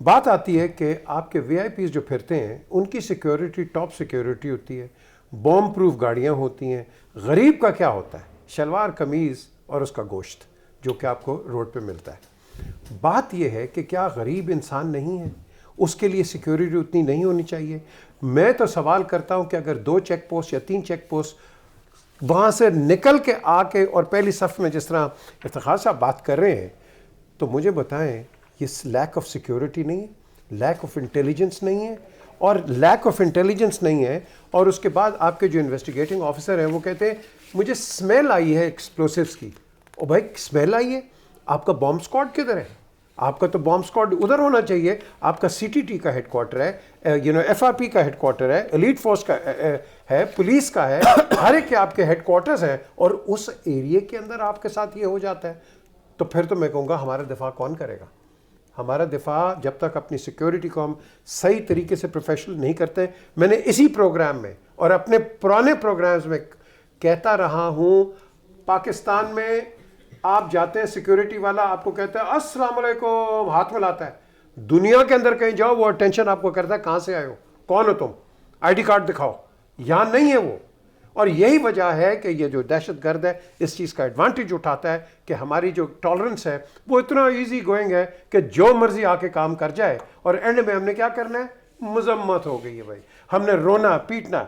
بات آتی ہے کہ آپ کے وی آئی پیز جو پھرتے ہیں ان کی سیکیورٹی ٹاپ سیکیورٹی ہوتی ہے، بوم پروف گاڑیاں ہوتی ہیں. غریب کا کیا ہوتا ہے؟ شلوار قمیض اور اس کا گوشت جو کہ آپ کو روڈ پہ ملتا ہے. بات یہ ہے کہ کیا غریب انسان نہیں ہے؟ اس کے لیے سیکیورٹی اتنی نہیں ہونی چاہیے؟ میں تو سوال کرتا ہوں کہ اگر 2 چیک پوسٹ یا 3 چیک پوسٹ وہاں سے نکل کے آ کے اور پہلی صف میں جس طرح افتخار صاحب بات کر رہے ہیں، تو مجھے بتائیں یہ لیک آف سیکیورٹی نہیں ہے، لیک آف انٹیلیجنس نہیں ہے. اور لیک آف انٹیلیجنس نہیں ہے اور اس کے بعد آپ کے جو انویسٹیگیٹنگ آفیسر ہیں وہ کہتے ہیں مجھے اسمیل آئی ہے ایکسپلوسیوس کی. او بھائی اسمیل آئی ہے، آپ کا بامب اسکواڈ کدھر ہے؟ آپ کا تو بامب اسکواڈ ادھر ہونا چاہیے. آپ کا سی ٹی ٹی کا ہیڈ کوارٹر ہے، ایف آر پی کا ہیڈ کوارٹر ہے، ایلیٹ فورس کا ہے، پولیس کا ہے، ہر ایک کے آپ کے ہیڈ کوارٹرز ہیں، اور اس ایریے کے اندر آپ کے ساتھ یہ ہو جاتا ہے. تو پھر تو میں کہوں گا ہمارا دفاع کون کرے گا؟ ہمارا دفاع جب تک اپنی سیکیورٹی کو ہم صحیح طریقے سے پروفیشنل نہیں کرتے. میں نے اسی پروگرام میں اور اپنے پرانے پروگرامز میں کہتا رہا ہوں، پاکستان میں آپ جاتے ہیں سیکیورٹی والا آپ کو کہتا ہے السلام علیکم، ہاتھ ملاتا ہے. دنیا کے اندر کہیں جاؤ وہ اٹینشن آپ کو کرتا ہے کہاں سے آئے ہو، کون ہو تم، آئی ڈی کارڈ دکھاؤ. یہاں نہیں ہے وہ. اور یہی وجہ ہے کہ یہ جو دہشت گرد ہے اس چیز کا ایڈوانٹیج اٹھاتا ہے کہ ہماری جو ٹالرنس ہے وہ اتنا ایزی گوئنگ ہے کہ جو مرضی آ کے کام کر جائے، اور اینڈ میں ہم نے کیا کرنا ہے؟ مذمت ہو گئی ہے بھائی، ہم نے رونا پیٹنا.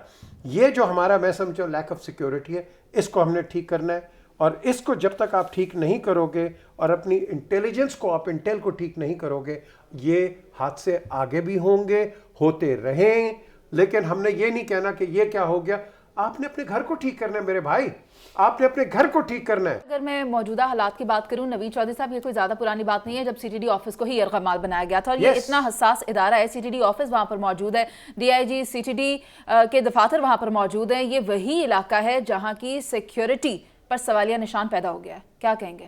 یہ جو ہمارا میں سمجھو لیک آف سیکیورٹی ہے اس کو ہم نے ٹھیک کرنا ہے. اور اس کو جب تک آپ ٹھیک نہیں کرو گے اور اپنی انٹیلیجنس کو آپ انٹیل کو ٹھیک نہیں کرو گے، یہ حادثے آگے بھی ہوں گے، ہوتے رہیں. لیکن ہم نے یہ نہیں کہنا کہ یہ کیا ہو گیا. آپ نے اپنے گھر کو ٹھیک کرنا ہے میرے بھائی، آپ نے اپنے گھر کو ٹھیک کرنا ہے. اگر میں موجودہ حالات کی بات کروں نوید چودھری صاحب، یہ کوئی زیادہ پرانی بات نہیں ہے جب سی ٹی ڈی آفس کو ہی یرغمال بنایا گیا تھا، اور یہ اتنا حساس ادارہ ہے. سی ٹی ڈی آفس وہاں پر موجود ہے، D I G C T D کے دفاتر وہاں پر موجود ہیں. یہ وہی علاقہ ہے جہاں کی سیکیورٹی پر سوالیہ نشان پیدا ہو گیا ہے. کیا کہیں گے؟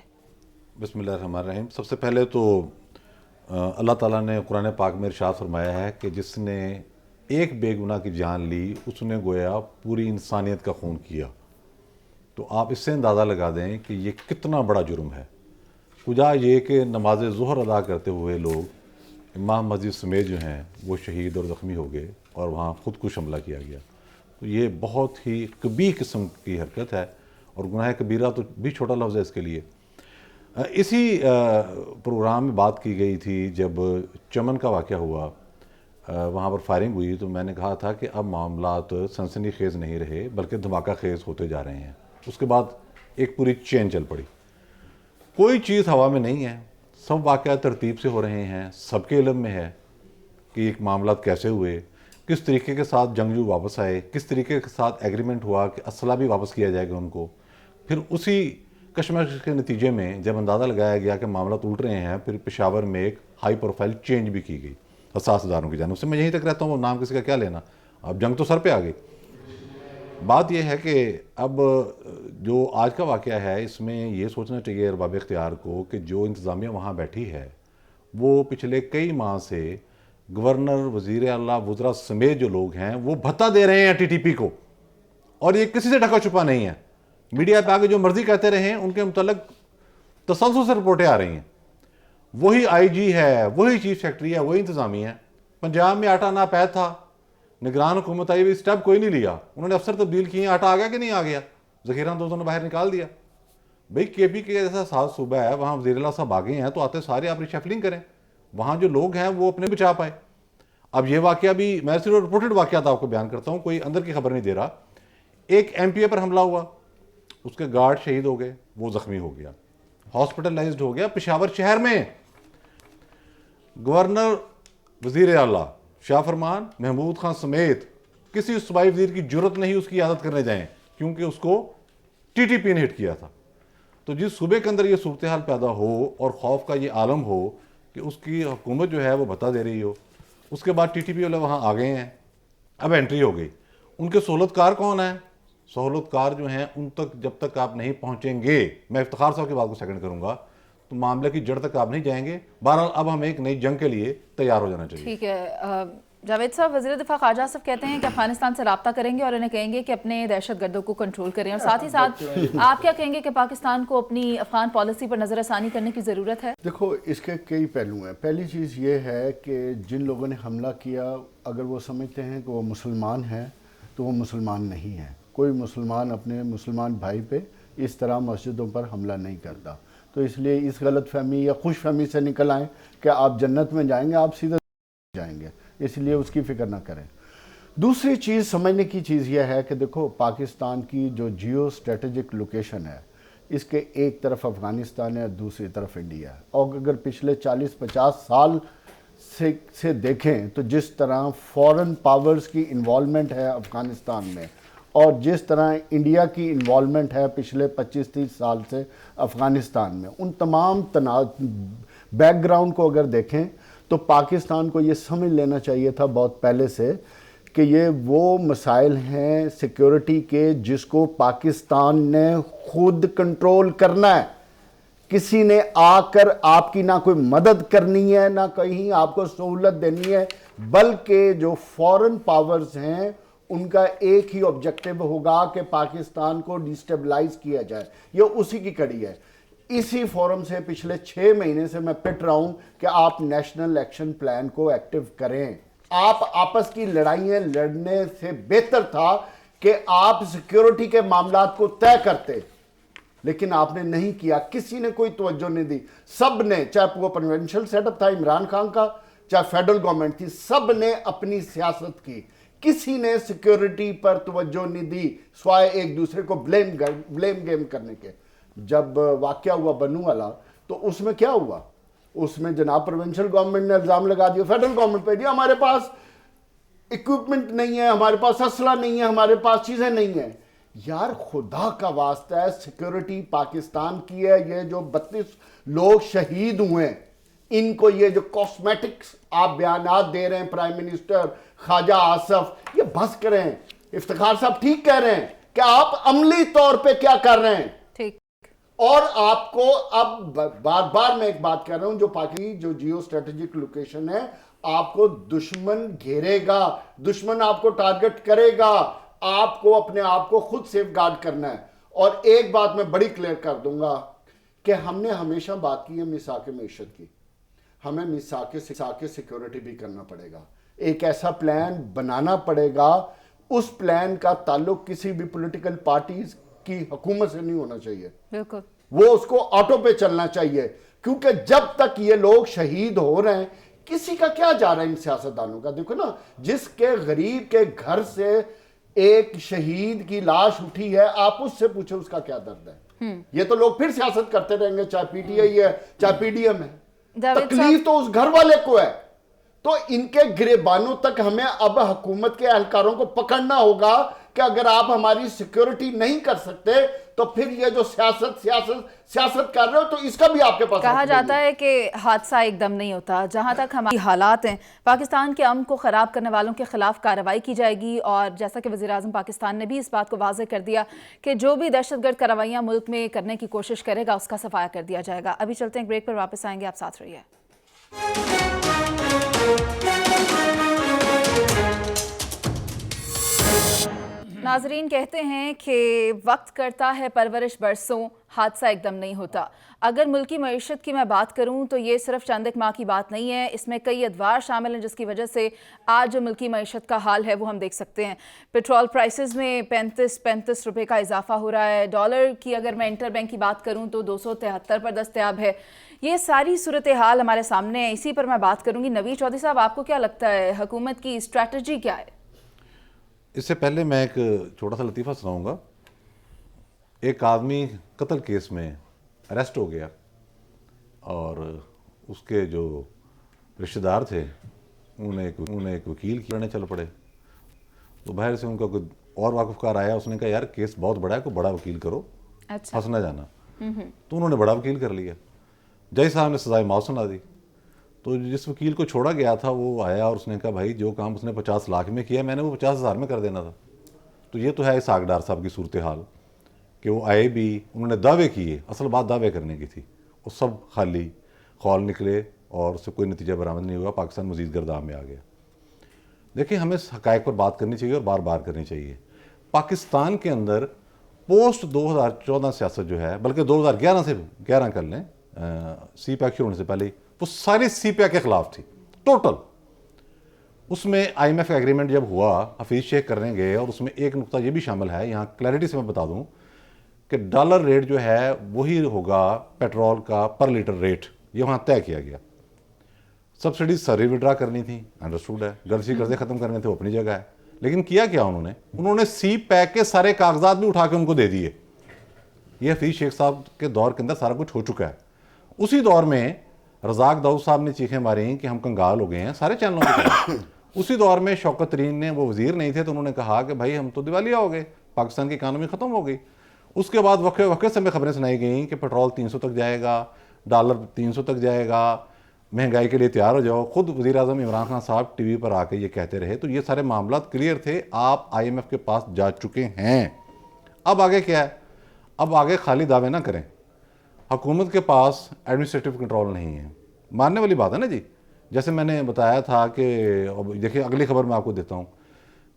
بسم اللہ الرحمن الرحیم. سب سے پہلے تو اللہ تعالیٰ نے قرآن پاک میں ارشاد فرمایا ہے کہ جس نے ایک بے گناہ کی جان لی اس نے گویا پوری انسانیت کا خون کیا. تو آپ اس سے اندازہ لگا دیں کہ یہ کتنا بڑا جرم ہے. کجا یہ کہ نماز ظہر ادا کرتے ہوئے لوگ امام مسجد سمیت جو ہیں وہ شہید اور زخمی ہو گئے اور وہاں خودکش حملہ کیا گیا. تو یہ بہت ہی قبیح قسم کی حرکت ہے، اور گناہ کبیرہ تو بھی چھوٹا لفظ ہے اس کے لیے. اسی پروگرام میں بات کی گئی تھی جب چمن کا واقعہ ہوا، وہاں پر فائرنگ ہوئی، تو میں نے کہا تھا کہ اب معاملات سنسنی خیز نہیں رہے بلکہ دھماکہ خیز ہوتے جا رہے ہیں. اس کے بعد ایک پوری چین چل پڑی. کوئی چیز ہوا میں نہیں ہے، سب واقعات ترتیب سے ہو رہے ہیں. سب کے علم میں ہے کہ ایک معاملات کیسے ہوئے، کس طریقے کے ساتھ جنگجو واپس آئے، کس طریقے کے ساتھ ایگریمنٹ ہوا کہ اسلحہ بھی واپس کیا جائے گا ان کو. پھر اسی کشمکش کے نتیجے میں جب اندازہ لگایا گیا کہ معاملات الٹ رہے ہیں، پھر پشاور میں ایک ہائی پروفائل چینج بھی کی گئی حساس اداروں کی جانب سے. میں یہیں تک رہتا ہوں، وہ نام کسی کا کیا لینا، اب جنگ تو سر پہ آ گئی. بات یہ ہے کہ اب جو آج کا واقعہ ہے اس میں یہ سوچنا چاہیے ارباب اختیار کو کہ جو انتظامیہ وہاں بیٹھی ہے وہ پچھلے کئی ماہ سے گورنر، وزیر اعلیٰ، وزراء سمیت جو لوگ ہیں وہ بھتہ دے رہے ہیں ٹی ٹی پی کو، اور یہ کسی سے ڈھکا چھپا نہیں ہے. میڈیا پہ آگے جو مرضی کہتے رہے ہیں، ان کے متعلق تسلسل سے رپورٹیں آ رہی ہیں. وہی آئی جی ہے، وہی چیف سیکرٹری ہے، وہی انتظامیہ ہے. پنجاب میں آٹا ناپید تھا، نگران حکومت آئی، اسٹیپ کوئی نہیں لیا. انہوں نے افسر تبدیل کیے، آٹا آ گیا کہ نہیں آ گیا، ذخیرہ دوستوں نے باہر نکال دیا. بھئی کے پی کے جیسا ساز صوبہ ہے، وہاں وزیر اللہ صاحب آگے ہیں تو آتے سارے آپ ریشفلنگ کریں، وہاں جو لوگ ہیں وہ اپنے بچا پائے. اب یہ واقعہ بھی میں صرف رپورٹڈ واقعات آپ کو بیان کرتا ہوں، کوئی اندر کی خبر نہیں دے رہا. ایک ایم پی اے پر حملہ ہوا، اس کے گارڈ شہید ہو گئے، وہ زخمی ہو گیا، ہاسپٹلائزڈ ہو گیا پشاور شہر میں. گورنر، وزیر اعلیٰ، شاہ فرمان، محمود خان سمیت کسی صوبائی وزیر کی جرت نہیں اس کی عادت کرنے جائیں، کیونکہ اس کو ٹی ٹی پی نے ہٹ کیا تھا. تو جس صوبے کے اندر یہ صورتحال پیدا ہو اور خوف کا یہ عالم ہو کہ اس کی حکومت جو ہے وہ بتا دے رہی ہو، اس کے بعد ٹی ٹی پی والے وہاں آ گئے ہیں، اب انٹری ہو گئی. ان کے سہولت کار کون ہیں؟ سہولت کار جو ہیں ان تک جب تک آپ نہیں پہنچیں گے، میں افتخار صاحب کی بات کو سیکنڈ کروں گا، تو معاملے کی جڑ تک آپ نہیں جائیں گے. بہرحال اب ہمیں ایک نئی جنگ کے لیے تیار ہو جانا چاہیے. ٹھیک ہے. جاوید صاحب، وزیر دفاع خارجہ آصف کہتے ہیں کہ افغانستان سے رابطہ کریں گے اور انہیں کہیں گے کہ اپنے دہشت گردوں کو کنٹرول کریں، اور ساتھ ہی ساتھ آپ کیا کہیں گے کہ پاکستان کو اپنی افغان پالیسی پر نظر ثانی کرنے کی ضرورت ہے؟ دیکھو اس کے کئی پہلو ہیں. پہلی چیز یہ ہے کہ جن لوگوں نے حملہ کیا اگر وہ سمجھتے ہیں کہ وہ مسلمان ہیں تو وہ مسلمان نہیں ہیں. کوئی مسلمان اپنے مسلمان بھائی پہ اس طرح مسجدوں پر حملہ نہیں کرتا. تو اس لیے اس غلط فہمی یا خوش فہمی سے نکل آئیں کہ آپ جنت میں جائیں گے، آپ سیدھے جائیں گے، اس لیے اس کی فکر نہ کریں. دوسری چیز سمجھنے کی چیز یہ ہے کہ دیکھو پاکستان کی جو جیو اسٹریٹجک لوکیشن ہے، اس کے ایک طرف افغانستان ہے اور دوسری طرف انڈیا ہے. اور اگر پچھلے 40-50 سال سے دیکھیں تو جس طرح فورن پاورز کی انوالومنٹ ہے افغانستان میں اور جس طرح انڈیا کی انوالومنٹ ہے پچھلے 25-30 سال سے افغانستان میں، ان تمام بیک گراؤنڈ کو اگر دیکھیں تو پاکستان کو یہ سمجھ لینا چاہیے تھا بہت پہلے سے کہ یہ وہ مسائل ہیں سیکیورٹی کے جس کو پاکستان نے خود کنٹرول کرنا ہے. کسی نے آ کر آپ کی نہ کوئی مدد کرنی ہے، نہ کہیں آپ کو سہولت دینی ہے، بلکہ جو فورن پاورز ہیں ان کا ایک ہی آبجیکٹو ہوگا کہ پاکستان کو ڈیسٹیبلائز کیا جائے. یہ اسی کی کڑی ہے. اسی فورم سے پچھلے 6 مہینے سے میں پٹ رہا ہوں کہ آپ نیشنل ایکشن پلان کو ایکٹیو کریں. آپ آپس کی لڑائیاں لڑنے سے بہتر تھا کہ آپ سیکیورٹی کے معاملات کو طے کرتے، لیکن آپ نے نہیں کیا. کسی نے کوئی توجہ نہیں دی. سب نے، چاہے وہ پروونشل سیٹ اپ تھا عمران خان کا، چاہے فیڈرل گورنمنٹ تھی، سب نے اپنی سیاست کی. کسی نے سیکیورٹی پر توجہ نہیں دی سوائے ایک دوسرے کو بلیم گیم کرنے کے. جب واقعہ ہوا بنو والا تو اس میں کیا ہوا؟ اس میں جناب پروونشل گورنمنٹ نے الزام لگا دیا فیڈرل گورنمنٹ پہ، دیا ہمارے پاس اکوپمنٹ نہیں ہے، ہمارے پاس اسلحہ نہیں ہے، ہمارے پاس چیزیں نہیں ہیں. یار خدا کا واسطہ ہے، سیکیورٹی پاکستان کی ہے. یہ جو 32 لوگ شہید ہوئے ہیں، ان کو یہ جو کاسمیٹکس آپ بیانات دے رہے ہیں پرائم منسٹر خواجہ آصف، یہ بس کریں. افتخار صاحب ٹھیک کہہ رہے ہیں کہ آپ عملی طور پہ کیا کر رہے ہیں. اور آپ کو اب بار بار میں ایک بات کر رہا ہوں، جو پاکی جو جیو اسٹریٹجک لوکیشن ہے، آپ کو دشمن گھیرے گا، دشمن آپ کو ٹارگٹ کرے گا. آپ کو اپنے آپ کو خود سیف گارڈ کرنا ہے. اور ایک بات میں بڑی کلیئر کر دوں گا کہ ہم نے ہمیشہ بات کی ہے میثاق معیشت کی. ہمیں میثاق سیکیورٹی بھی کرنا پڑے گا. ایک ایسا پلان بنانا پڑے گا. اس پلان کا تعلق کسی بھی پولیٹیکل پارٹیز کی حکومت سے نہیں ہونا چاہیے. بالکل وہ اس کو آٹو پہ چلنا چاہیے، کیونکہ جب تک یہ لوگ شہید ہو رہے ہیں کسی کا کیا جا رہا ہے ان سیاستدانوں کا. دیکھو نا، جس کے غریب کے گھر سے ایک شہید کی لاش اٹھی ہے، آپ اس سے پوچھیں اس کا کیا درد ہے. یہ تو لوگ پھر سیاست کرتے رہیں گے، چاہے پی ٹی آئی ہے چاہے پی ڈی ایم ہے. تکلیف تو اس گھر والے کو ہے. تو ان کے گریبانوں تک ہمیں اب حکومت کے اہلکاروں کو پکڑنا ہوگا کہ اگر آپ ہماری سیکیورٹی نہیں کر سکتے تو پھر یہ جو سیاست کر رہے ہو تو اس کا بھی آپ کے پاس. کہا جاتا ہے کہ حادثہ ایک دم نہیں ہوتا. جہاں تک ہماری حالات ہیں، پاکستان کے امن کو خراب کرنے والوں کے خلاف کارروائی کی جائے گی. اور جیسا کہ وزیر اعظم پاکستان نے بھی اس بات کو واضح کر دیا کہ جو بھی دہشت گرد کارروائیاں ملک میں کرنے کی کوشش کرے گا اس کا صفایا کر دیا جائے گا. ابھی چلتے ہیں بریک پر، واپس آئیں گے، آپ ساتھ رہیے. ناظرین کہتے ہیں کہ وقت کرتا ہے پرورش برسوں، حادثہ ایک دم نہیں ہوتا. اگر ملکی معیشت کی میں بات کروں تو یہ صرف چند ایک ماہ کی بات نہیں ہے. اس میں کئی ادوار شامل ہیں جس کی وجہ سے آج جو ملکی معیشت کا حال ہے وہ ہم دیکھ سکتے ہیں. پیٹرول پرائسز میں 35 روپے کا اضافہ ہو رہا ہے. ڈالر کی اگر میں انٹر بینک کی بات کروں تو 273 پر دستیاب ہے. یہ ساری صورتحال ہمارے سامنے ہے. اسی پر میں بات کروں گی. نوید چودھری صاحب، آپ کو کیا لگتا ہے حکومت کی اسٹریٹجی کیا ہے؟ اس سے پہلے میں ایک چھوٹا سا لطیفہ سناؤں گا. ایک آدمی قتل کیس میں اریسٹ ہو گیا اور اس کے جو رشتہ دار تھے انہوں نے ایک وکیل کی لڑنے چل پڑے. تو باہر سے ان کا کوئی اور واقفکار آیا، اس نے کہا یار کیس بہت بڑا ہے، کوئی بڑا وکیل کرو، پھنس نہ جانا. تو انہوں نے بڑا وکیل کر لیا. جج صاحب نے سزائے موت سنا دی. تو جس وکیل کو چھوڑا گیا تھا وہ آیا اور اس نے کہا بھائی جو کام اس نے 50 لاکھ میں کیا میں نے وہ 50,000 میں کر دینا تھا. تو یہ تو ہے اسحاق ڈار صاحب کی صورتحال کہ وہ آئے بھی، انہوں نے دعوے کیے، اصل بات دعوے کرنے کی تھی، وہ سب خالی خول نکلے اور اس سے کوئی نتیجہ برآمد نہیں ہوا. پاکستان مزید گرداب میں آ گیا. دیکھیں ہمیں حقائق پر بات کرنی چاہیے اور بار بار کرنی چاہیے. پاکستان کے اندر پوسٹ 2014 سیاست جو ہے، بلکہ 2011 سے 11 کر لیں، سی پیک شروع ہونے سے پہلے وہ ساری سی پیک کے خلاف تھی ٹوٹل. اس میں آئی ایم ایف ایگریمنٹ جب ہوا، حفیظ شیخ کرنے گئے، اور اس میں ایک نقطہ یہ بھی شامل ہے، یہاں کلیئرٹی سے میں بتا دوں کہ ڈالر ریٹ جو ہے وہی ہوگا پیٹرول کا پر لیٹر ریٹ، یہ وہاں طے کیا گیا. سبسڈیز ساری ودرا کرنی تھی، انڈرسٹوڈ ہے، قرضے ختم کرنے تھے وہ اپنی جگہ ہے. لیکن کیا کیا انہوں نے سی پیک کے سارے کاغذات بھی اٹھا کے ان کو دے دیے. یہ حفیظ شیخ صاحب کے دور کے اندر سارا کچھ ہو چکا ہے. اسی دور میں رزاق داؤد صاحب نے چیخیں ماری کہ ہم کنگال ہو گئے ہیں سارے چینلوں کے. اسی دور میں شوکت ترین نے، وہ وزیر نہیں تھے، تو انہوں نے کہا کہ بھائی ہم تو دیوالیہ ہو گئے، پاکستان کی اکانومی ختم ہو گئی. اس کے بعد وقت سے میں خبریں سنائی گئیں کہ پیٹرول 300 تک جائے گا، ڈالر 300 تک جائے گا، مہنگائی کے لیے تیار ہو جاؤ. خود وزیر اعظم عمران خان صاحب ٹی وی پر آ کے یہ کہتے رہے. تو یہ سارے معاملات کلیئر تھے، آپ آئی ایم ایف کے پاس جا چکے ہیں. اب آگے کیا ہے؟ اب آگے خالی دعوے نہ کریں. حکومت کے پاس ایڈمنسٹریٹو کنٹرول نہیں ہے، ماننے والی بات ہے نا جی. جیسے میں نے بتایا تھا کہ دیکھیں اگلی خبر میں آپ کو دیتا ہوں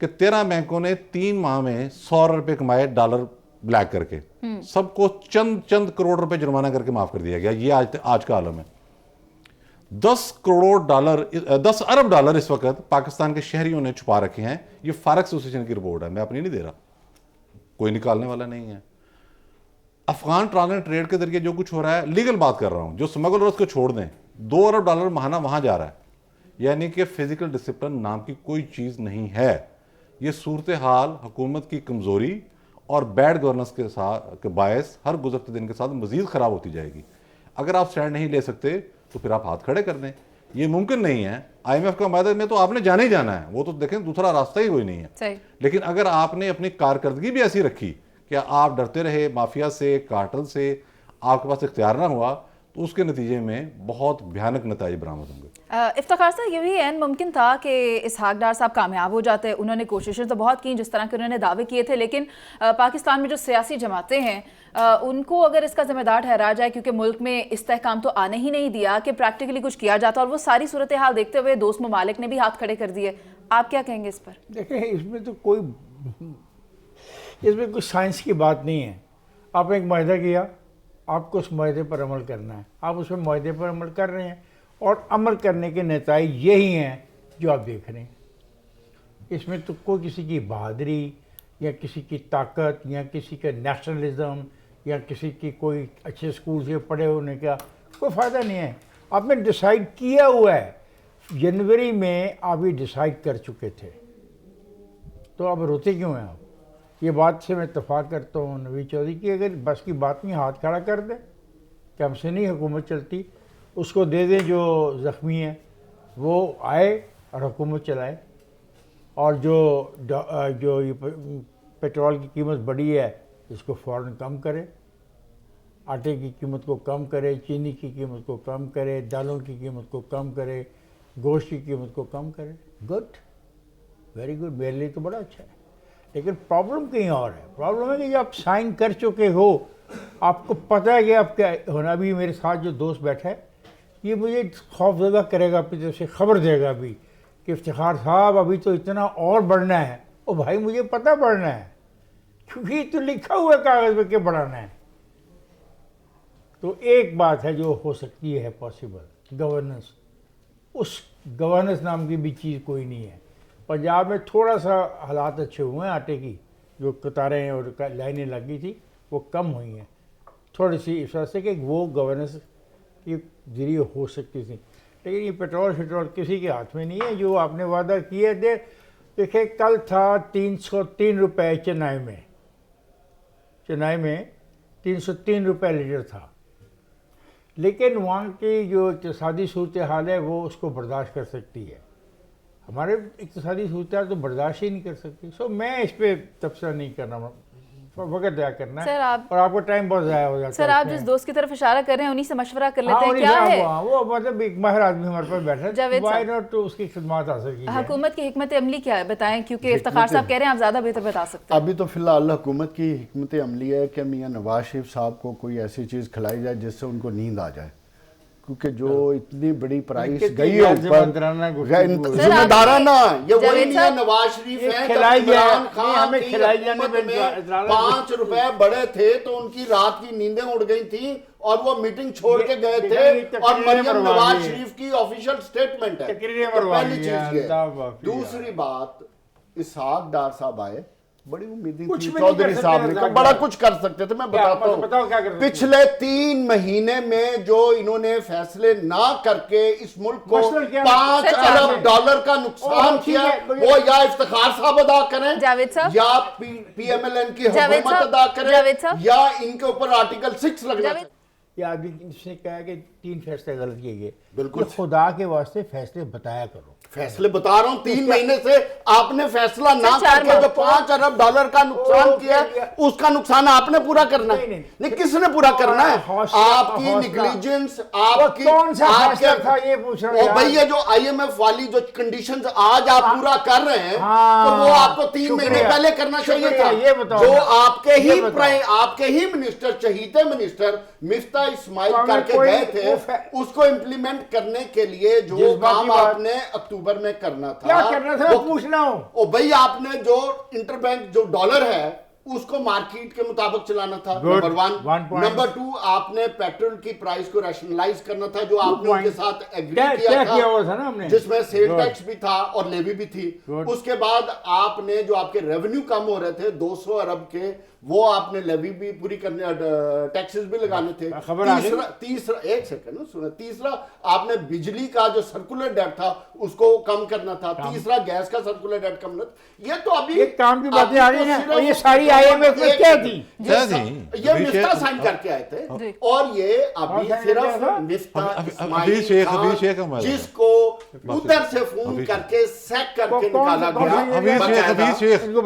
کہ 13 بینکوں نے 3 ماہ میں 100 روپے کمائے ڈالر بلیک کر کے، سب کو چند کروڑ روپے جرمانہ کر کے معاف کر دیا گیا. یہ آج کا عالم ہے. 10 ارب ڈالر اس وقت پاکستان کے شہریوں نے چھپا رکھے ہیں. یہ فارکس ایسوسیشن کی رپورٹ ہے، میں اپنی نہیں دے رہا، کوئی نکالنے والا نہیں ہے. افغان ٹرانزٹ ٹریڈ کے ذریعے جو کچھ ہو رہا ہے، لیگل بات کر رہا ہوں، جو اسمگلرز کو چھوڑ دیں، 2 ارب ڈالر ماہانہ وہاں جا رہا ہے. یعنی کہ فزیکل ڈسپلن نام کی کوئی چیز نہیں ہے. یہ صورتحال حکومت کی کمزوری اور بیڈ گورننس کے باعث ہر گزرتے دن کے ساتھ مزید خراب ہوتی جائے گی. اگر آپ سٹینڈ نہیں لے سکتے تو پھر آپ ہاتھ کھڑے کر دیں. یہ ممکن نہیں ہے. آئی ایم ایف کا معاہدے میں تو آپ نے جانا ہی جانا ہے، وہ تو دیکھیں دوسرا راستہ ہی کوئی نہیں ہے. لیکن اگر آپ نے اپنی کارکردگی بھی ایسی رکھی کہ آپ ڈرتے رہے مافیا سے، کارٹل سے، آپ کے پاس اختیار نہ ہوا، تو اس کے نتیجے میں بہت بھیانک نتائج برآمد ہوں گے. افتخار صاحب، یہ بھی عین ممکن تھا کہ اسحاق ڈار صاحب کامیاب ہو جاتے. انہوں نے کوششیں تو بہت کی جس طرح کے انہوں نے دعوے کیے تھے، لیکن پاکستان میں جو سیاسی جماعتیں ہیں ان کو اگر اس کا ذمہ دار ٹھہرایا جائے، کیونکہ ملک میں استحکام تو آنے ہی نہیں دیا کہ پریکٹیکلی کچھ کیا جاتا، اور وہ ساری صورتحال دیکھتے ہوئے دوست ممالک نے بھی ہاتھ کھڑے کر دیے. آپ کیا کہیں گے اس پر؟ دیکھیں اس میں تو کوئی سائنس کی بات نہیں ہے. آپ نے ایک معاہدہ کیا، آپ کو اس معاہدے پر عمل کرنا ہے، آپ اس معاہدے پر عمل کر رہے ہیں، اور عمل کرنے کے نتائج یہی ہیں جو آپ دیکھ رہے ہیں. اس میں تو کوئی کسی کی بہادری یا کسی کی طاقت یا کسی کا نیشنلزم یا کسی کی کوئی اچھے اسکول سے پڑھے ہونے کا کوئی فائدہ نہیں ہے. آپ نے ڈیسائیڈ کیا ہوا ہے، جنوری میں آپ یہ ڈیسائیڈ کر چکے تھے، تو اب روتے کیوں ہیں آپ؟ یہ بات سے میں اتفاق کرتا ہوں نوید چودھری کی، اگر بس کی بات میں ہاتھ کھڑا کر دیں کہ ہم سے نہیں حکومت چلتی، اس کو دے دیں جو زخمی ہے، وہ آئے اور حکومت چلائے. اور جو یہ پیٹرول کی قیمت بڑھی ہے اس کو فوراً کم کرے، آٹے کی قیمت کو کم کرے، چینی کی قیمت کو کم کرے، دالوں کی قیمت کو کم کرے، گوشت کی قیمت کو کم کرے. گڈ، ویری گڈ، میرے لیے تو بڑا اچھا ہے. لیکن پرابلم کہیں اور ہے. پرابلم ہے کہ جب آپ سائن کر چکے ہو، آپ کو پتہ ہے کہ آپ کیا ہونا. ابھی میرے ساتھ جو دوست بیٹھا ہے یہ مجھے خوف زدہ کرے گا، اپنی طرف سے خبر دے گا ابھی کہ افتخار صاحب ابھی تو اتنا اور بڑھنا ہے. او بھائی مجھے پتہ بڑھنا ہے، کیونکہ یہ تو لکھا ہوا ہے کاغذ پہ کہ بڑھانا ہے. تو ایک بات ہے جو ہو سکتی ہے پاسبل، گورننس. اس گورننس نام کی بھی چیز کوئی نہیں ہے. پنجاب میں تھوڑا سا حالات اچھے ہوئے ہیں، آٹے کی جو قطاریں اور لائنیں لگی تھی وہ کم ہوئی ہیں تھوڑی سی، اس وجہ سے کہ وہ گورننس کے ذریعے ہو سکتی تھی. لیکن یہ پیٹرول کسی کے ہاتھ میں نہیں ہے. جو آپ نے وعدہ کیے تھے، دیکھیں کل تھا 303 روپے چنائی میں 303 روپے لیٹر تھا. لیکن وہاں کی جو اقتصادی صورتحال ہے وہ اس کو برداشت کر سکتی ہے. ہمارے اقتصادی صورتحال تو برداشت ہی نہیں کر سکتی. میں اس پہ تبصرہ نہیں کرنا، وقت ضائع کرنا ہے اور آپ کا ٹائم بہت ضائع ہو جاتا ہے. سر آپ جس دوست کی طرف اشارہ کر رہے ہیں انہی سے مشورہ کر لیتے ہیں. کیا ہے وہ مطلب ایک ماہر آدمی ہمارے پاس بیٹھا ہے، وائی ناٹ تو اس کی خدمات حاصل کی. حکومت کی حکمت عملی کیا ہے بتائیں، کیونکہ افتخار صاحب کہہ رہے ہیں آپ زیادہ بہتر بتا سکتے ہیں. ابھی تو فی الحال حکومت کی حکمت عملی ہے کہ میاں نواز شریف صاحب کو کوئی ایسی چیز کھلائی جائے جس سے ان کو نیند آ جائے. کیونکہ جو اتنی بڑی پرائس کتنی گئی ہے غیر اوپر ذمہ گفتگو ہے۔ ذمہ دارانہ یہ وہی جاوید نہیں ہے صاحب، نواز شریف یہ ہیں کھلائی جب جائے، عمران نہیں، خان ہمیں کی کھلائی جانے حکومت میں میں 5 روپے بڑے تھے تو ان کی رات کی نیندیں اڑ گئی تھیں اور وہ میٹنگ چھوڑ کے گئے تھے، اور مریم نواز شریف کی آفیشیل سٹیٹمنٹ ہے۔ تو پہلی چیز یہ، دوسری بات اسحاق ڈار صاحب آئے، بڑی امیدیں تھی چودھری صاحب نے، بڑا کچھ کر سکتے تھے۔ میں بتاتا ہوں پچھلے 3 مہینے میں جو انہوں نے فیصلے نہ کر کے اس ملک کو 5 ارب ڈالر کا نقصان کیا، وہ یا افتخار صاحب ادا کریں یا پی ایم ایل این کی حکومت ادا کریں یا ان کے اوپر آرٹیکل 6 لگنا چاہیے۔ یہ ابھی اس نے کہا کہ 3 فیصلے غلط کیے گئے، بالکل خدا کے واسطے فیصلے بتایا کرو۔ فیصلے بتا رہا ہوں، 3 مہینے سے آپ نے فیصلہ نہ کر کے جو 5 ارب ڈالر کا نقصان کیا ہے اس کا نقصان آپ نے پورا کرنا ہے۔ نہیں، کس نے پورا کرنا ہے؟ آپ کی نیگلیجنس، آپ کی کون سا فیصلہ تھا یہ پوچھ رہا ہوں۔ بھائی یہ جو آئی ایم ایف والی جو کنڈیشنز آج آپ پورا کر رہے ہیں تو وہ آپ کو 3 مہینے پہلے کرنا چاہیے تھا۔ جو آپ کے ہی منسٹر، چہیتے منسٹر مفتاح اسماعیل کر کے گئے تھے، اس کو امپلیمنٹ کرنے کے لیے جو کام آپ نے اکتوبر میں کرنا تھا، کیا کرنا تھا پوچھنا ہوں۔ او بھائی آپ نے جو انٹر بینک جو ڈالر ہے اس کو مارکیٹ کے مطابق چلانا تھا، نمبر 1۔ نمبر 2 آپ نے پیٹرول کی پرائس کو ریشنلائز کرنا تھا، جو آپ نے ان کے ساتھ ایگری کیا تھا، جس میں سیل ٹیکس بھی تھا اور لیوی بھی تھی۔ اس کے بعد آپ نے جو آپ کے ریونیو کم ہو رہے تھے 200 ارب کے، وہ آپ نے لیوی بھی پوری کرنے، ٹیکسز بھی لگانے تھے۔ تیسرا ایک سیکنڈ سنیں، تیسرا آپ نے بجلی کا جو سرکولر ڈیٹ تھا اس کو کم کرنا تھا، تیسرا گیس کا سرکولر ڈیٹ کم کرنا تھا۔ یہ تو ابھی ایک کام کی باتیں آ رہی ہیں، اور یہ ساری آئی ایم ایف میں کیا تھی؟ یہ مفتاح سائن کر کے آئے تھے، اور یہ ابھی صرف مفتاح اسماعیل خان جس کو ادھر سے فون کر کے سیک کر کے نکالا گیا،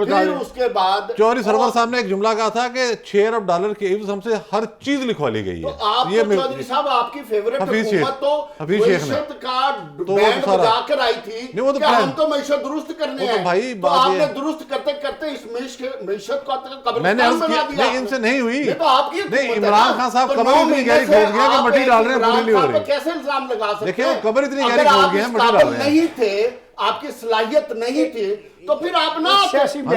پھر اس کے بعد چودھری سرور صاحب نے ایک جملہ کہا تھا کہ 6 ارب ڈالر کے عوض ہم سے ہر چیز لکھوا لی گئی ہے۔ تو آپ کو چودھری صاحب آپ کی فیورٹ حکومت تو معیشت کا بینڈ بجا کر آئی تھی کہ ہم تو معیشت درست کرنے ہیں، تو آپ نے درست کرتے کرتے اس معیشت کو قبرستان بنا دیا۔ نہیں، ان سے نہیں ہوئی۔ یہ تو آپ کی نہیں، عمران خان صاحب قبر اتنی گہری کھود گیا کہ مٹی ڈال رہے ہیں، پوری نہیں ہو رہی۔ کیسے الزام لگا سکتے ہیں؟ دیکھیں وہ قبر اتنی گہری کھود گیا ہے، مٹی ڈال رہے ہیں۔ نہیں تھے، آپ کی صلاحیت نہیں تھی، تو پھر آپ نہ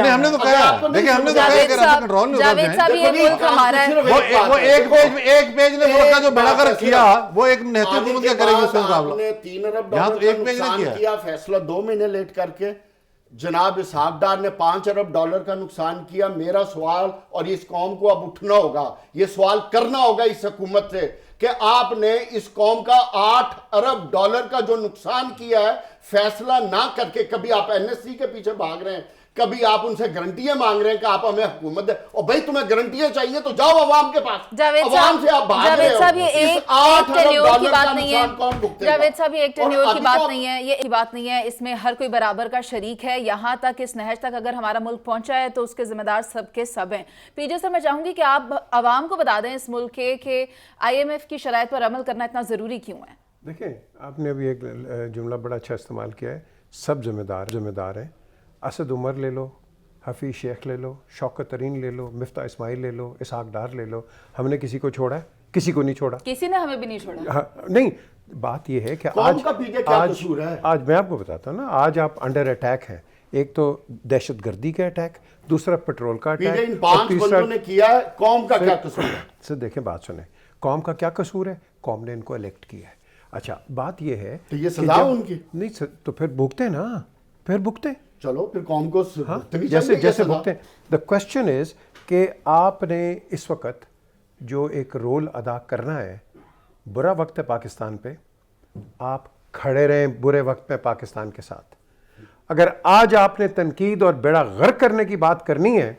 ہم نے تو کہا، دیکھیں ہم نے تو کہا کہ ایسا کنٹرول نہیں جاوید صاحب یہ ملک ہمارا ہے۔ وہ ایک پیج نے ملک کا جو بڑا کر کیا، وہ ایک نہتی حکومت کیا کرے گی اس سے مقابلہ؟ آپ نے 3 ارب ڈالر کا نقصان کیا، فیصلہ 2 مہینے لیٹ کر کے۔ جناب اسحاق ڈار نے 5 ارب ڈالر کا نقصان کیا۔ میرا سوال، اور اس قوم کو اب اٹھنا ہوگا، یہ سوال کرنا ہوگا اس حکومت سے کہ آپ نے اس قوم کا 8 ارب ڈالر کا جو نقصان کیا ہے فیصلہ نہ کر کے، کبھی آپ این ایس سی کے پیچھے بھاگ رہے ہیں، کبھی آپ ان سے گارنٹیاں مانگ رہے ہیں کہ آپ ہمیں حکومت دیں، اور بھائی تمہیں گارنٹیاں چاہیے تو جاؤ عوام کے پاس، عوام سے آپ بھاگ رہے ہو۔ جاوید صاحب یہ ایک ٹینیور کی بات نہیں ہے، جاوید صاحب یہ ایک ٹینیور کی بات نہیں ہے، یہ بات نہیں ہے، اس میں ہر کوئی برابر کا شریک ہے۔ یہاں تک اس نہج تک اگر ہمارا ملک پہنچا ہے تو اس کے ذمہ دار سب کے سب ہیں۔ پی جے سر، میں چاہوں گی کہ آپ عوام کو بتا دیں اس ملک کے کہ آئی ایم ایف کی شرائط پر عمل کرنا اتنا ضروری کیوں ہے؟ دیکھیں، آپ نے ابھی ایک جملہ بڑا اچھا استعمال کیا ہے، سب ذمہ دار ہیں۔ اسد عمر لے لو، حفیظ شیخ لے لو، شوکت ترین لے لو، مفتاح اسماعیل لے لو، اسحاق ڈار لے لو، ہم نے کسی کو چھوڑا ہے؟ کسی کو نہیں چھوڑا، کسی نے ہمیں بھی نہیں چھوڑا۔ نہیں، بات یہ ہے کہ آج میں آپ کو بتاتا ہوں نا، آج آپ انڈر اٹیک ہیں۔ ایک تو دہشت گردی کا اٹیک، دوسرا پیٹرول کا اٹیک، ان 5 بندوں نے کیا ہے، قوم کا کیا قصور ہے؟ سر دیکھیں، بات سنیں، قوم کا کیا قصور ہے؟ قوم نے ان کو الیکٹ کیا ہے۔ اچھا، بات یہ ہے تو یہ سزا ان کی نہیں، تو پھر بھگتے نا، پھر بھگتے، چلو پھر قوم کو جیسے بھگتے۔ دا کوشچن از کہ آپ نے اس وقت جو ایک رول ادا کرنا ہے، برا وقت ہے پاکستان پہ، آپ کھڑے رہیں برے وقت میں پاکستان کے ساتھ۔ اگر آج آپ نے تنقید اور بیڑا غرق کرنے کی بات کرنی ہے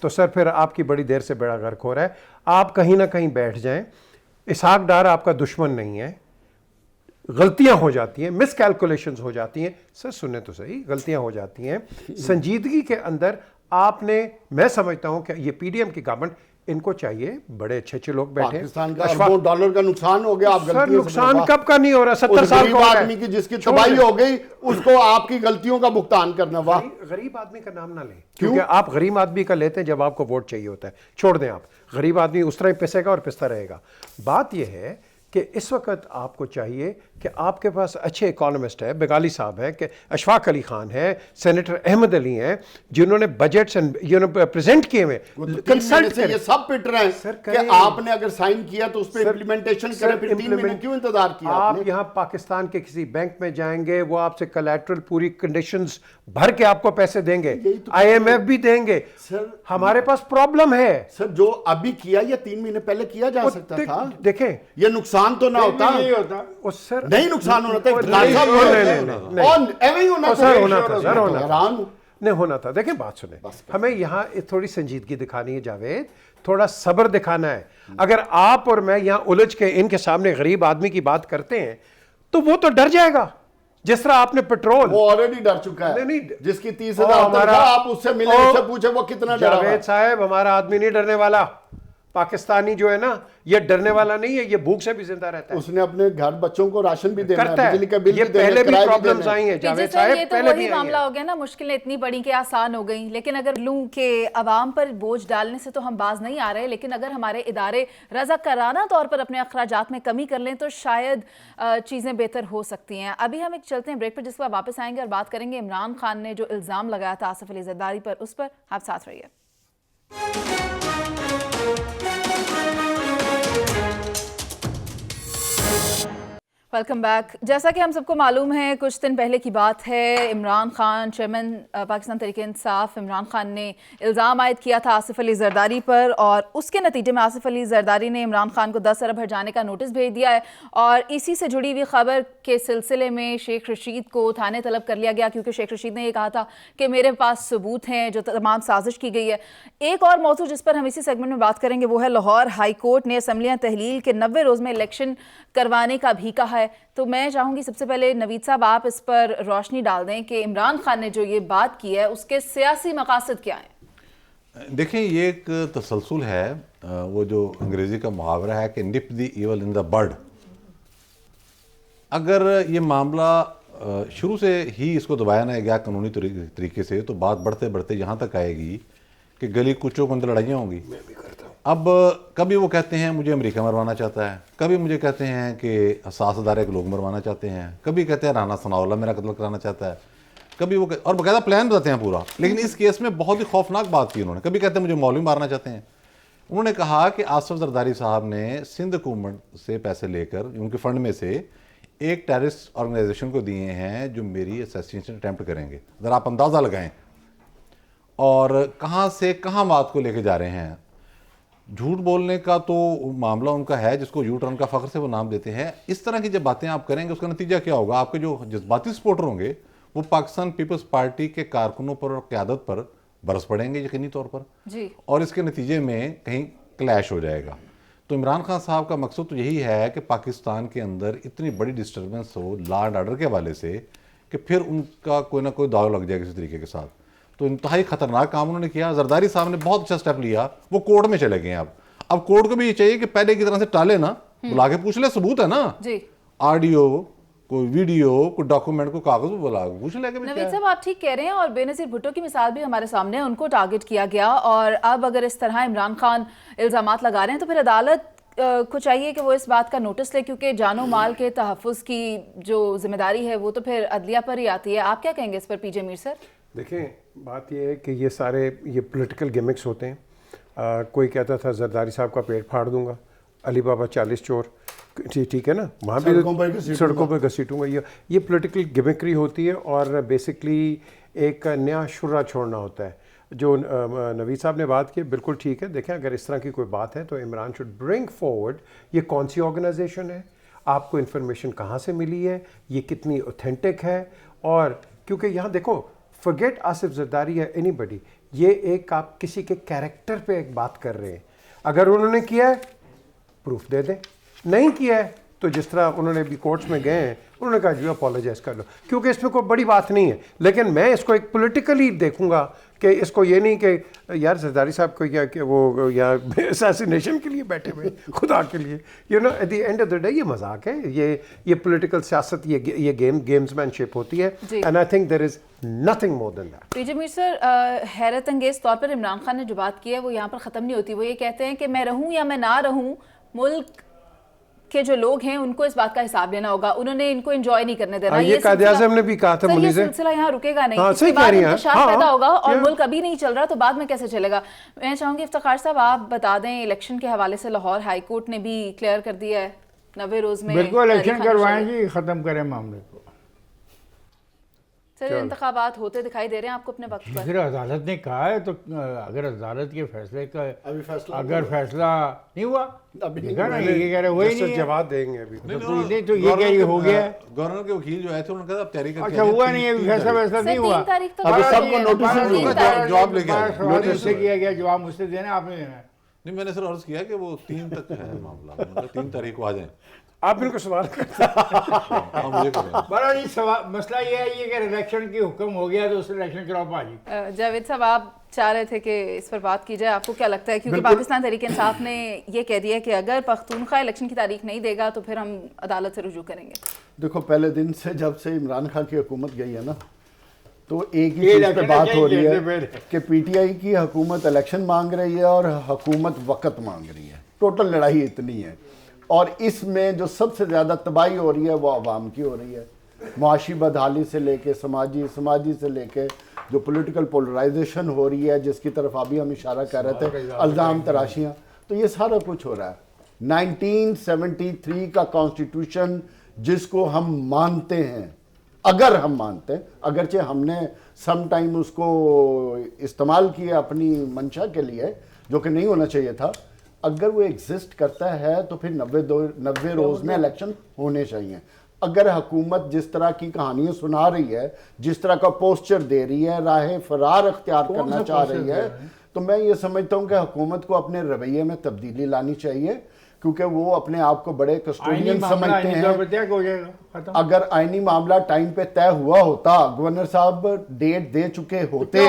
تو سر پھر آپ کی بڑی دیر سے بیڑا غرق ہو رہا ہے۔ آپ کہیں نہ کہیں بیٹھ جائیں۔ اسحاق ڈار آپ کا دشمن نہیں ہے، غلطیاں ہو جاتی ہیں، مس کیلکولیشنز ہو جاتی ہیں، سر سنیں تو صحیح، غلطیاں ہو جاتی ہیں۔ سنجیدگی کے اندر آپ نے، میں سمجھتا ہوں کہ یہ پی ڈی ایم کی گورنمنٹ، ان کو چاہیے، بڑے اچھے لوگ بیٹھے، پاکستان کا اربوں ڈالر کا نقصان ہو گیا، آپ سر نقصان کب کا نہیں ہو رہا، 70 سال کا آدمی کی جس کی تباہی ہو گئی اس کو آپ کی غلطیوں کا بھگتان کرنا۔ واہ، غریب آدمی کا نام نہ لیں، کیونکہ آپ غریب آدمی کا لیتے ہیں جب آپ کو ووٹ چاہیے ہوتا ہے، چھوڑ دیں، آپ غریب آدمی اس طرح پسے گا اور پستا رہے گا۔ بات یہ ہے کہ اس وقت آپ کو چاہیے کہ آپ کے پاس اچھے اکانومسٹ ہے، بنگالی صاحب ہیں، کہ اشفاق علی خان ہے، سینیٹر احمد علی ہیں، جنہوں نے بجٹس پریزنٹ کیے ہوئے، کنسلٹ سے یہ سب پٹ رہے ہیں کہ آپ نے اگر سائن کیا تو اس پہ امپلیمنٹیشن کریں، پھر 3 مہینے کیوں انتظار کیا آپ یہاں پاکستان کے کسی بینک میں جائیں گے، وہ آپ سے کولیٹرل پوری کنڈیشنز بھر کے آپ کو پیسے دیں گے، IMF بھی دیں گے. ہمارے پاس پرابلم ہے سر، جو ابھی کیا یا 3 مہینے پہلے کیا جا سکتا تھا. دیکھیں یہ نقصان تو نہ ہوتا، نہیں نقصان ہونا تھا، نہیں ہونا تھا. دیکھیں بات سنیں، ہمیں یہاں تھوڑی سنجیدگی دکھانی ہے جاوید، تھوڑا صبر دکھانا ہے. اگر آپ اور میں یہاں الجھ کے ان کے سامنے غریب آدمی کی بات کرتے ہیں تو وہ تو ڈر جائے گا. جس طرح آپ نے پیٹرول، وہ آلریڈی ڈر چکا ہے. جس کی 30,000 تنخواہ، آپ اس سے ملیں، اس سے پوچھیں وہ کتنا ڈرا ہوا ہے. جاوید صاحب، ہمارا آدمی نہیں ڈرنے والا. پاکستانی جو ہے نا، یہ ڈرنے والا نہیں ہے، یہ بھوک سے بھی زندہ رہتا ہے. اس نے اپنے گھر بچوں کو راشن بھی دینا ہے، بجلی کا بل بھی یہ دینا ہے، پہلے بھی کرایہ بھی پرابلمز دینا ہے. آئی ہیں جاوید صاحب، صاحب، یہ تو پہلے بھی وہی معاملہ ہو گیا نا، مشکلیں اتنی بڑی کہ آسان ہو گئیں. لیکن اگر لوں کہ عوام پر بوجھ ڈالنے سے تو ہم باز نہیں آ رہے، لیکن اگر ہمارے ادارے رضاکارانہ طور پر اپنے اخراجات میں کمی کر لیں تو شاید چیزیں بہتر ہو سکتی ہیں. ابھی ہم ایک چلتے ہیں بریک پر، جس کے بعد واپس آئیں گے اور بات کریں گے عمران خان نے جو الزام لگایا تھا آصف علی زرداری پر، اس پر. آپ ساتھ رہیے. Welcome back. جیسا کہ ہم سب کو معلوم ہے، کچھ دن پہلے کی بات ہے، عمران خان، چیئرمین پاکستان تحریک انصاف عمران خان نے الزام عائد کیا تھا آصف علی زرداری پر، اور اس کے نتیجے میں آصف علی زرداری نے عمران خان کو 10 ارب ہٹانے کا نوٹس بھیج دیا ہے. اور اسی سے جڑی ہوئی خبر کے سلسلے میں شیخ رشید کو تھانے طلب کر لیا گیا، کیونکہ شیخ رشید نے یہ کہا تھا کہ میرے پاس ثبوت ہیں جو تمام سازش کی گئی ہے. ایک اور موضوع جس پر ہم اسی سیگمنٹ میں بات کریں گے وہ ہے لاہور ہائی کورٹ نے اسمبلیاں تحلیل کے 90 روز میں الیکشن کروانے کا بھی کہا ہے. تو میں چاہوں گی سب سے پہلے نوید صاحب آپ اس پر روشنی ڈال دیں کہ عمران خان نے جو یہ بات کی ہے اس کے سیاسی مقاصد کیا ہیں. دیکھیں، یہ ایک تسلسل ہے، وہ جو انگریزی کا محاورہ ہے کہ نپ دی ایول ان دا برڈ. اگر یہ معاملہ شروع سے ہی اس کو دبایا نہ گیا قانونی طریقے سے تو بات بڑھتے بڑھتے یہاں تک آئے گی کہ گلی کوچوں کے اندر لڑائیاں ہوں گی. اب کبھی وہ کہتے ہیں مجھے امریکہ مروانا چاہتا ہے، کبھی مجھے کہتے ہیں کہ حساس ادارے کے لوگ مروانا چاہتے ہیں، کبھی کہتے ہیں رانا ثناء اللہ میرا قتل کرانا چاہتا ہے، کبھی وہ اور باقاعدہ پلان بتاتے ہیں پورا. لیکن اس کیس میں بہت ہی خوفناک بات کی انہوں نے. کبھی کہتے ہیں مجھے مولوی مارنا چاہتے ہیں. انہوں نے کہا کہ آصف زرداری صاحب نے سندھ حکومت سے پیسے لے کر ان کے فنڈ میں سے ایک ٹیررسٹ آرگنائزیشن کو دیے ہیں جو میری اسیسینیشن اٹیمپٹ کریں گے. اگر آپ اندازہ لگائیں اور کہاں سے کہاں بات کو لے کے جا رہے ہیں. جھوٹ بولنے کا تو معاملہ ان کا ہے جس کو یو ٹرن کا فخر سے وہ نام دیتے ہیں. اس طرح کی جب باتیں آپ کریں گے اس کا نتیجہ کیا ہوگا؟ آپ کے جو جذباتی سپورٹر ہوں گے وہ پاکستان پیپلز پارٹی کے کارکنوں پر اور قیادت پر برس پڑیں گے یقینی طور پر جی، اور اس کے نتیجے میں کہیں کلیش ہو جائے گا. تو عمران خان صاحب کا مقصد تو یہی ہے کہ پاکستان کے اندر اتنی بڑی disturbance who law and order کے حوالے سے کہ پھر ان کا کوئی نہ کوئی داؤ لگ جائے کسی طریقے کے ساتھ. تو انتہائی خطرناک کام انہوں نے کیا. زرداری صاحب نے بہت اچھا سٹیپ لیا، وہ کورٹ میں چلے گئے ہیں. اب کورٹ کو بھی یہ چاہیے کہ پہلے کی طرح سے ٹالے نا، بلا کے پوچھ لے، ثبوت ہے نا، جی، آڈیو کوئی ویڈیو کوئی ڈاکومنٹ کو کاغذ بلا کے پوچھ لے. نوید صاحب آپ ٹھیک کہہ رہے ہیں، اور بے نظیر بھٹو کی مثال بھی ہمارے سامنے ہے، ان کو ٹارگٹ کیا گیا. اور اب اگر اس طرح عمران خان الزامات لگا رہے ہیں تو پھر عدالت کو چاہیے کہ وہ اس بات کا نوٹس لے، کیونکہ جان و مال کے تحفظ کی جو ذمہ داری ہے وہ تو پھر عدلیہ پر ہی آتی ہے. آپ کیا کہیں گے اس پر پی جے میر سر؟ دیکھیں، بات یہ ہے کہ یہ سارے یہ پولیٹیکل گیمکس ہوتے ہیں. کوئی کہتا تھا زرداری صاحب کا پیٹ پھاڑ دوں گا، علی بابا 40 چور، ٹھیک ہے نا، وہاں بھی سڑکوں پہ گھسیٹوں گا. یہ پولیٹیکل گیمکری ہوتی ہے اور بیسکلی ایک نیا شرہ چھوڑنا ہوتا ہے. جو نوید صاحب نے بات کی بالکل ٹھیک ہے. دیکھیں، اگر اس طرح کی کوئی بات ہے تو عمران شوڈ برنگ فارورڈ یہ کون سی آرگنائزیشن ہے، آپ کو انفارمیشن کہاں سے ملی ہے، یہ کتنی اوتھینٹک ہے. اور کیونکہ یہاں دیکھو، فرگیٹ آصف زرداری یا اینی بڈی، یہ ایک آپ کسی کے کیریکٹر پہ ایک بات کر رہے ہیں. اگر انہوں نے کیا ہے پروف دے دیں، نہیں کیا ہے تو جس طرح انہوں نے بھی کورٹس میں گئے ہیں انہوں نے کہا جو اپالوجائز کر لو، کیونکہ اس میں کوئی بڑی بات نہیں ہے. لیکن میں اس کو ایک پولیٹیکلی دیکھوں گا کہ اس کو یہ نہیں کہ یار زرداری صاحب کو یا کہ وہ یا اساسینیشن کے لیے بیٹھے ہوئے خدا کے لیے، you know at the end of the day یہ مذاق ہے. یہ پولیٹیکل سیاست، یہ گیمز مین شپ ہوتی ہے. And I think there is nothing more than that. P J Mir sir, حیرت انگیز طور پر عمران خان نے جو بات کی ہے وہ یہاں پر ختم نہیں ہوتی. وہ یہ کہتے ہیں کہ میں رہوں یا میں نہ رہوں، ملک کے جو لوگ ہیں ان کو اس بات کا حساب لینا ہوگا. انہوں نے ان کو انجوائے نہیں کرنے دینا. یہ قائد اعظم نے بھی کہا تھا یہ منیزہ. سلسلہ یہاں رکے گا نہیں. ہاں اس کے صحیح کہہ بعد رہی ہیں. انتشار پیدا ہوگا اور ملک ابھی نہیں چل رہا تو بعد میں کیسے چلے گا. میں چاہوں گی افتخار صاحب آپ بتا دیں الیکشن کے حوالے سے لاہور ہائی کورٹ نے بھی کلیئر کر دیا ہے 90 روز میں. بالکل الیکشن کروائیں جی, ختم کریں معاملے کو. سر انتخابات ہوتے دکھائی دے رہے ہیں آپ کو اپنے وقت پر. اگر عدالت نے کہا ہے تو اگر عدالت کے فیصلے کا ابھی فیصلہ اگر فیصلہ نہیں ہوا, ابھی دیکھا نا یہ کہہ رہے وہی نہیں ہے. جواب دیں گے ابھی. نہیں تو یہ کہہ ہو گیا ہے. گورنر کے وکیل جو آئے تھے انہوں نے کہا اب تحریک اچھا ہوا نہیں ہے, فیصلہ ویصلہ نہیں ہوا. 3 تاریخ تک ابھی سب کو نوٹس جواب لے کے آئے. سوال مجھ سے کیا گیا, جواب مجھ سے دینا, آپ نے دینا ہے. نہیں میں نے سر عرض کیا کہ وہ 3 تک ہے معاملہ, 3 تاریخ کو آ جائیں. آپ ان کو سوال کرتے ہیں. مجھے کریں. بڑا جی مسئلہ یہ ہے یہ کہ الیکشن کی حکم ہو گیا تو اس سے الیکشن کراؤ باجی. جاوید صاحب آپ چاہ رہے تھے کہ اس پر بات کی جائے, آپ کو کیا لگتا ہے؟ کیونکہ پاکستان تحریک انصاف نے یہ کہہ دیا کہ اگر پختونخوا الیکشن کی تاریخ نہیں دے گا تو پھر ہم عدالت سے رجوع کریں گے. دیکھو پہلے دن سے جب سے عمران خان کی حکومت گئی ہے نا تو ایک ہی چیز پہ بات ہو رہی ہے کہ پی ٹی آئی کی حکومت الیکشن مانگ رہی ہے اور حکومت وقت مانگ رہی ہے. ٹوٹل لڑائی اتنی ہے, اور اس میں جو سب سے زیادہ تباہی ہو رہی ہے وہ عوام کی ہو رہی ہے. معاشی بدحالی سے لے کے سماجی سے لے کے جو پولیٹیکل پولرائزیشن ہو رہی ہے جس کی طرف ابھی ہم اشارہ کر رہے تھے, الزام تراشیاں, تو یہ سارا کچھ ہو رہا ہے. 1973 کا کانسٹیٹیوشن جس کو ہم مانتے ہیں, اگر ہم مانتے ہیں, اگرچہ ہم نے سم ٹائم اس کو استعمال کیا اپنی منشا کے لیے جو کہ نہیں ہونا چاہیے تھا, اگر وہ ایگزسٹ کرتا ہے تو پھر 90 روز میں الیکشن ہونے چاہیے. اگر حکومت جس طرح کی کہانیاں سنا رہی ہے, جس طرح کا پوسچر دے رہی ہے, راہ فرار اختیار کرنا چاہ رہی ہے, تو میں یہ سمجھتا ہوں کہ حکومت کو اپنے رویے میں تبدیلی لانی چاہیے, کیونکہ وہ اپنے آپ کو بڑے کسٹوڈین سمجھتے ہیں. اگر آئینی معاملہ ٹائم پہ طے ہوا ہوتا, گورنر صاحب ڈیٹ دے چکے ہوتے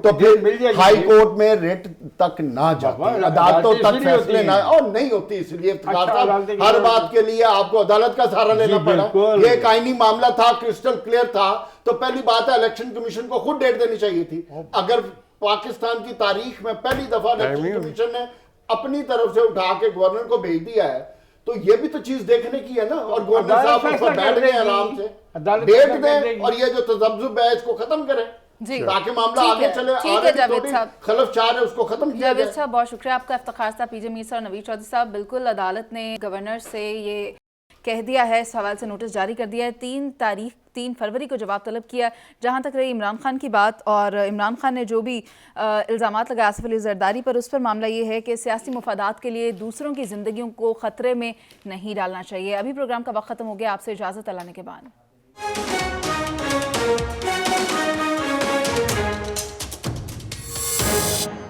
تو پھر ہائی کورٹ میں ریٹ تک نہ جاتی, عدالتوں تک فیصلے نہ, اور نہیں ہوتی. اس لیے ہر بات کے لیے آپ کو عدالت کا سہارا لینا پڑا. یہ ایک آئینی معاملہ تھا, کرسٹل کلیئر تھا, تو پہلی بات ہے الیکشن کمیشن کو خود ڈیٹ دینی چاہیے تھی. اگر پاکستان کی تاریخ میں پہلی دفعہ الیکشن کمیشن نے اپنی طرف سے اٹھا کے گورنر کو بھیج دیا ہے تو یہ بھی تو چیز دیکھنے کی ہے نا. اور گورنر صاحب اس پر بیٹھ گئے آرام سے, ڈیٹ دیں اور یہ جو تذبذب ہے اس کو ختم کریں تاکہ معاملہ آگے چلے. آگے خلف چاہ رہے اس کو ختم کیا جائے. جاوید صاحب بہت شکریہ آپ کا. افتخار صاحب, پی جے میر صاحب اور نوید چودھری صاحب, بالکل عدالت نے گورنر سے یہ کہہ دیا ہے, اس حوالے سے نوٹس جاری کر دیا ہے. 3 فروری کو جواب طلب کیا. جہاں تک رہی عمران خان کی بات, اور عمران خان نے جو بھی الزامات لگائے آصف علی زرداری پر, اس پر معاملہ یہ ہے کہ سیاسی مفادات کے لیے دوسروں کی زندگیوں کو خطرے میں نہیں ڈالنا چاہیے. ابھی پروگرام کا وقت ختم ہو گیا, آپ سے اجازت اللہ نے کے بعد.